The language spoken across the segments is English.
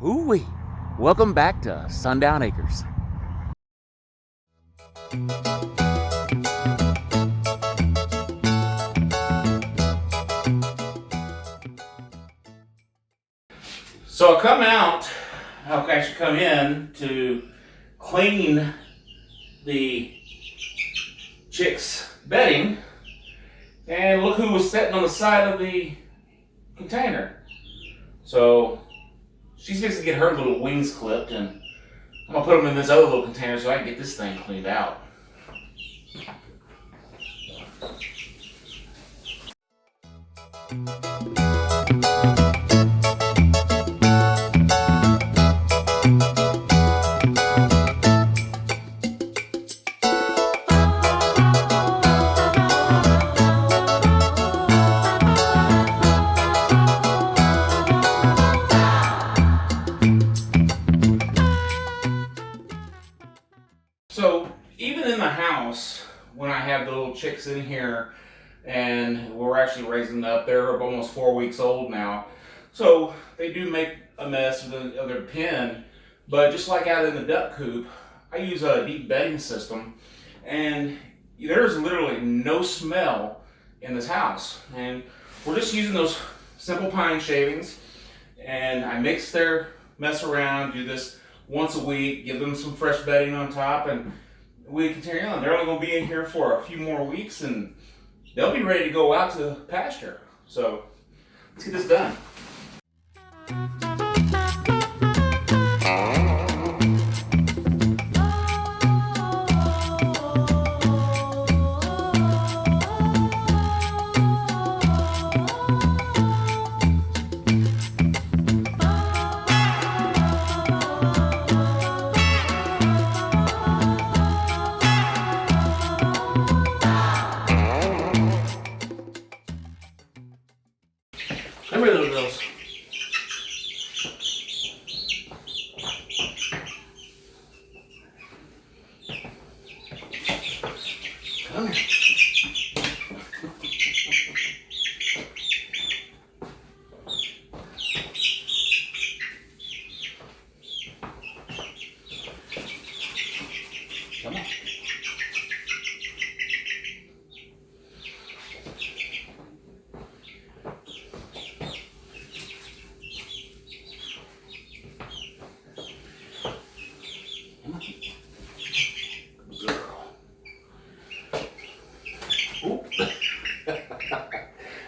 Ooh-wee. Welcome back to Sundown Acres. So I actually come in to clean the chicks' bedding, and look who was sitting on the side of the container. So she's fixing to get her little wings clipped, and I'm gonna put them in this other little container so I can get this thing cleaned out. So even in the house, when I have the little chicks in here, and we're actually raising them up, they're almost 4 weeks old now. So they do make a mess of their pen, but just like out in the duck coop, I use a deep bedding system, and there's literally no smell in this house. And we're just using those simple pine shavings, and I mix their mess around, do this once a week, give them some fresh bedding on top, and we continue on. They're only going to be in here for a few more weeks, and they'll be ready to go out to pasture. So let's get this done. Come here, little girls. Come here. Come on.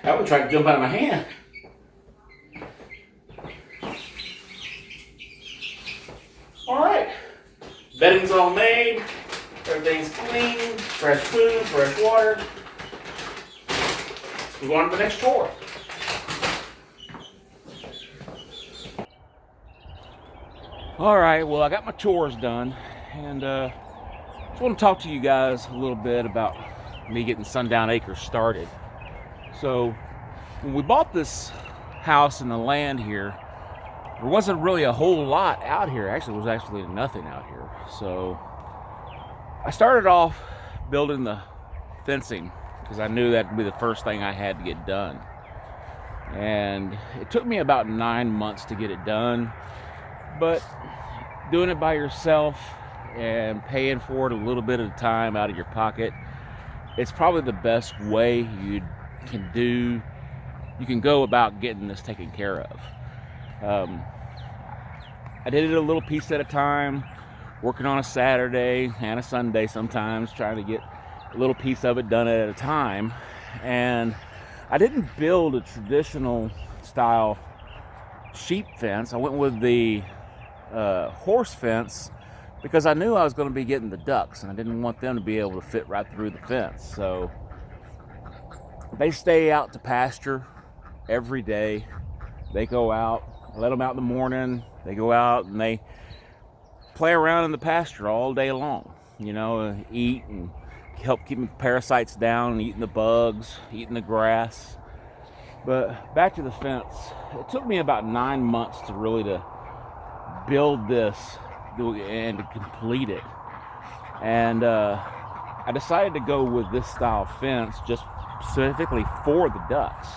That one tried to jump out of my hand. All right, bedding's all made, everything's clean, fresh food, fresh water. Let's move on to the next chore. All right, well, I got my chores done, and just want to talk to you guys a little bit about me getting Sundown Acres started. So when we bought this house and the land here, there wasn't really a whole lot out here. Actually, there was actually nothing out here. So I started off building the fencing because I knew that would be the first thing I had to get done. And it took me about 9 months to get it done, but doing it by yourself and paying for it a little bit at a time out of your pocket, it's probably the best way you can go about getting this taken care of. I did it a little piece at a time, working on a Saturday and a Sunday sometimes, trying to get a little piece of it done at a time. And I didn't build a traditional style sheep fence. I went with the horse fence because I knew I was going to be getting the ducks, and I didn't want them to be able to fit right through the fence. So they stay out to pasture every day. They go out, I let them out in the morning. They go out and they play around in the pasture all day long, eat and help keep the parasites down, eating the bugs, eating the grass. But back to the fence, it took me about 9 months to really build this and to complete it. And I decided to go with this style fence just specifically for the ducks,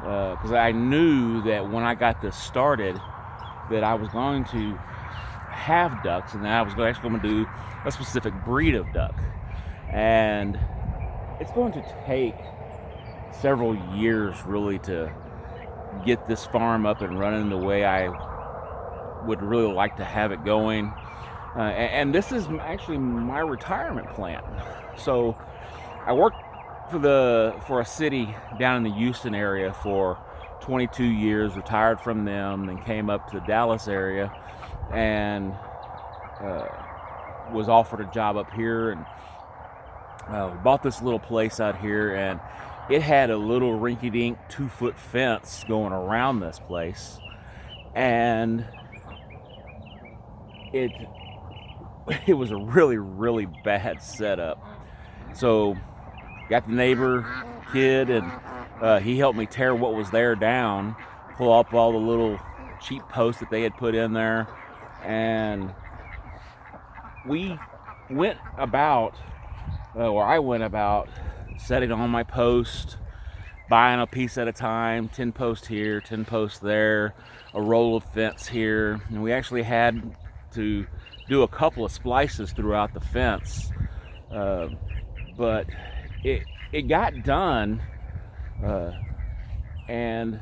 because I knew that when I got this started, that I was going to have ducks, and then I was actually going to do a specific breed of duck. And it's going to take several years really to get this farm up and running the way I would really like to have it going. And this is actually my retirement plan. So I worked for a city down in the Houston area for 22 years, retired from them, and came up to the Dallas area and was offered a job up here, and bought this little place out here, and it had a little rinky-dink 2-foot fence going around this place, and it was a really, really bad setup. So got the neighbor kid, and he helped me tear what was there down, pull up all the little cheap posts that they had put in there, and we went about, I went about setting on my post, buying a piece at a time, 10 posts here, 10 posts there, a roll of fence here, and we actually had to do a couple of splices throughout the fence, but it got done, and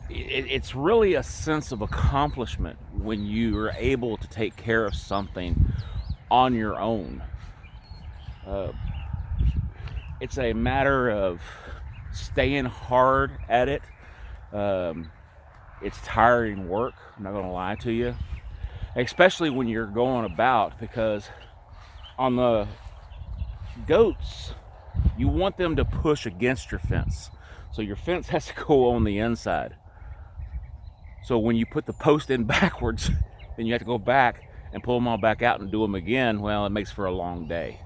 it's really a sense of accomplishment when you are able to take care of something on your own. It's a matter of staying hard at it. It's tiring work, I'm not going to lie to you, especially when you're going about, because on the goats, you want them to push against your fence. So your fence has to go on the inside. So when you put the post in backwards, then you have to go back and pull them all back out and do them again. Well, it makes for a long day.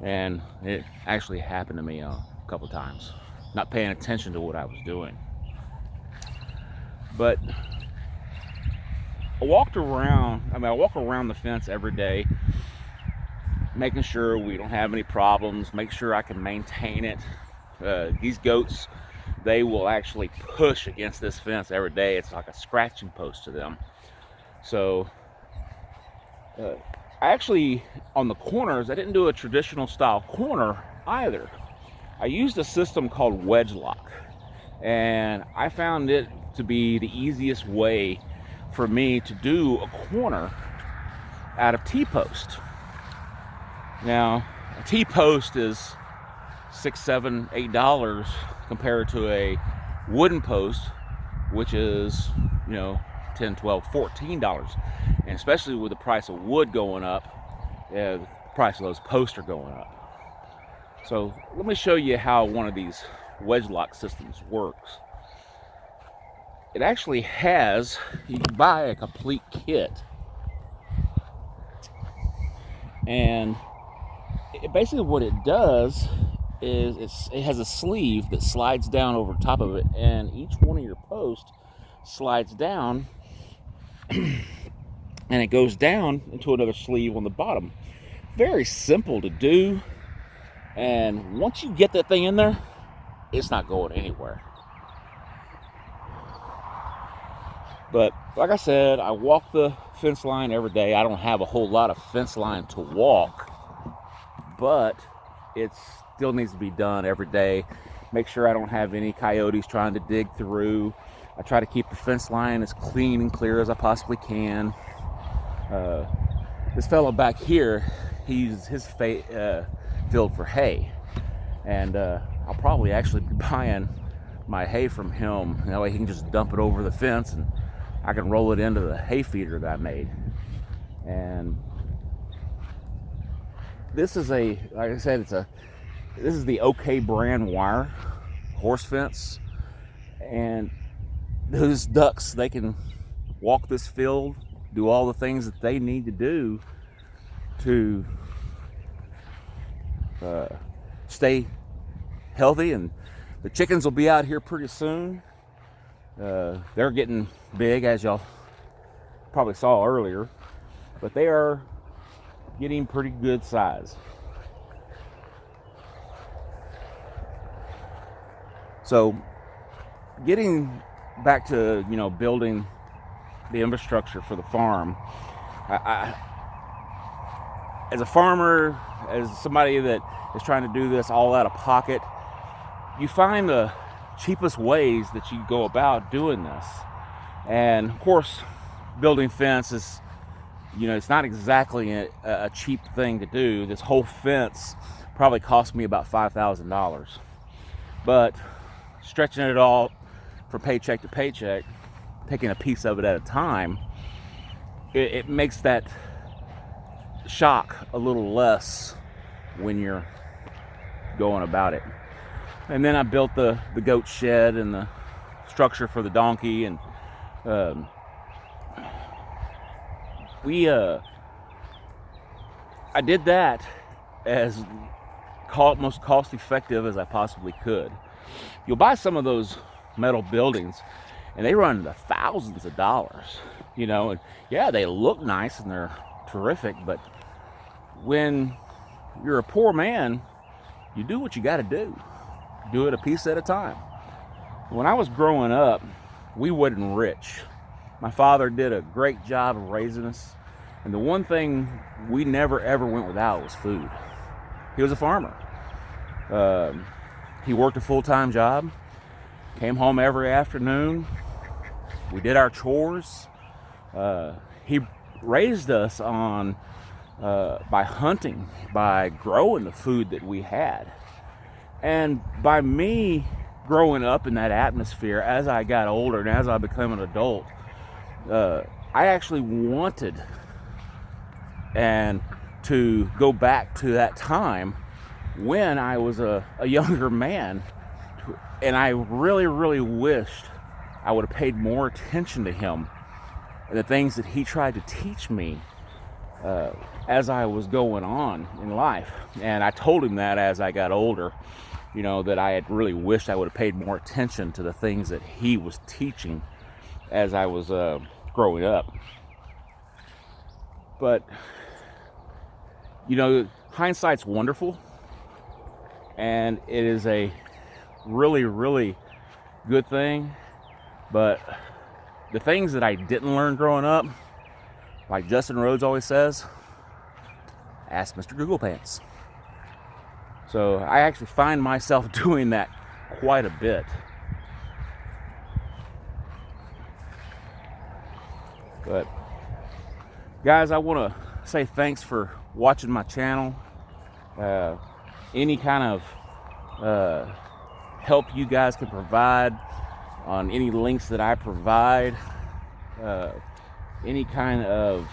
And it actually happened to me a couple times, not paying attention to what I was doing. But I walk around the fence every day, making sure we don't have any problems, make sure I can maintain it. These goats, they will actually push against this fence every day. It's like a scratching post to them. So I actually, on the corners, I didn't do a traditional style corner either. I used a system called wedge lock, and I found it to be the easiest way for me to do a corner out of T-post. Now, a T-post is $6, $7, $8 compared to a wooden post, which is, $10, $12, $14. And especially with the price of wood going up, the price of those posts are going up. So let me show you how one of these wedge lock systems works. It actually has, you can buy a complete kit, and basically what it does is it has a sleeve that slides down over top of it, and each one of your posts slides down and it goes down into another sleeve on the bottom. Very simple to do, and once you get that thing in there, it's not going anywhere. But like I said, I walk the fence line every day. I don't have a whole lot of fence line to walk, but it still needs to be done every day. Make sure I don't have any coyotes trying to dig through. I try to keep the fence line as clean and clear as I possibly can. This fellow back here, he's his field for hay, and I'll probably actually be buying my hay from him. That way he can just dump it over the fence, and I can roll it into the hay feeder that I made. And this is like I said, this is the OK brand wire horse fence, and those ducks, they can walk this field, do all the things that they need to do to stay healthy. And the chickens will be out here pretty soon. They're getting big, as y'all probably saw earlier, but they are getting pretty good size. So getting back to, you know, building the infrastructure for the farm. As a farmer, as somebody that is trying to do this all out of pocket, you find the cheapest ways that you go about doing this. And of course, building fence is, you know, it's not exactly a cheap thing to do. This whole fence probably cost me about $5,000. But stretching it all from paycheck to paycheck, taking a piece of it at a time, it makes that shock a little less when you're going about it. And then I built the goat shed and the structure for the donkey, and I did that as most cost effective as I possibly could. You'll buy some of those metal buildings and they run into thousands of dollars, you know, and yeah, they look nice and they're terrific, but when you're a poor man, you do what you got to do it a piece at a time. When I was growing up, we wasn't rich. My father did a great job of raising us, and the one thing we never ever went without was food. He was a farmer. He worked a full-time job, came home every afternoon. We did our chores. He raised us on by hunting, by growing the food that we had. And by me growing up in that atmosphere, as I got older and as I became an adult, I actually wanted and to go back to that time when I was a younger man, and I really, really wished I would have paid more attention to him and the things that he tried to teach me as I was going on in life. And I told him that as I got older, you know, that I had really wished I would have paid more attention to the things that he was teaching as I was growing up. But, you know, hindsight's wonderful, and it is a really, really good thing. But the things that I didn't learn growing up, like Justin Rhodes always says, ask Mr. Google Pants. So I actually find myself doing that quite a bit. But guys, I want to say thanks for watching my channel. Any kind of help you guys can provide on any links that I provide, any kind of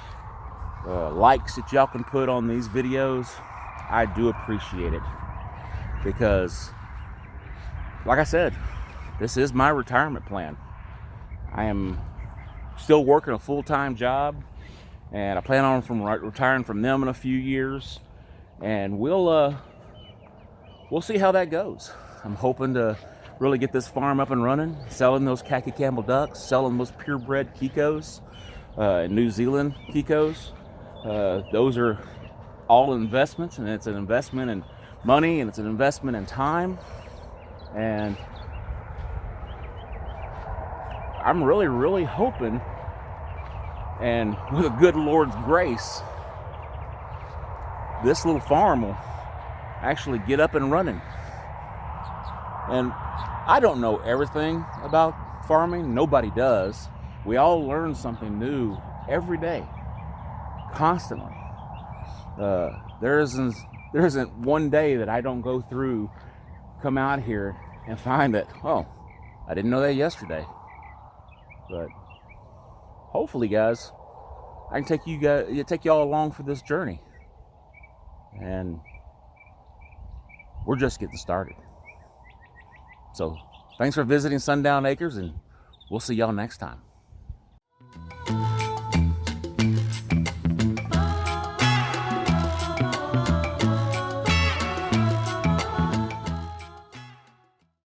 likes that y'all can put on these videos, I do appreciate it. Because, like I said, this is my retirement plan. I am still working a full-time job, and I plan on retiring from them in a few years, and we'll see how that goes. I'm hoping to really get this farm up and running, selling those khaki Campbell ducks, selling those purebred Kikos, New Zealand Kikos. Those are all investments, and it's an investment in money, and it's an investment in time. And I'm really, really hoping, and with the good Lord's grace, this little farm will actually get up and running. And I don't know everything about farming. Nobody does. We all learn something new every day, constantly. There isn't one day that I don't come out here and find that, oh, I didn't know that yesterday. But hopefully, guys, I can take y'all along for this journey. And we're just getting started. So thanks for visiting Sundown Acres, and we'll see y'all next time.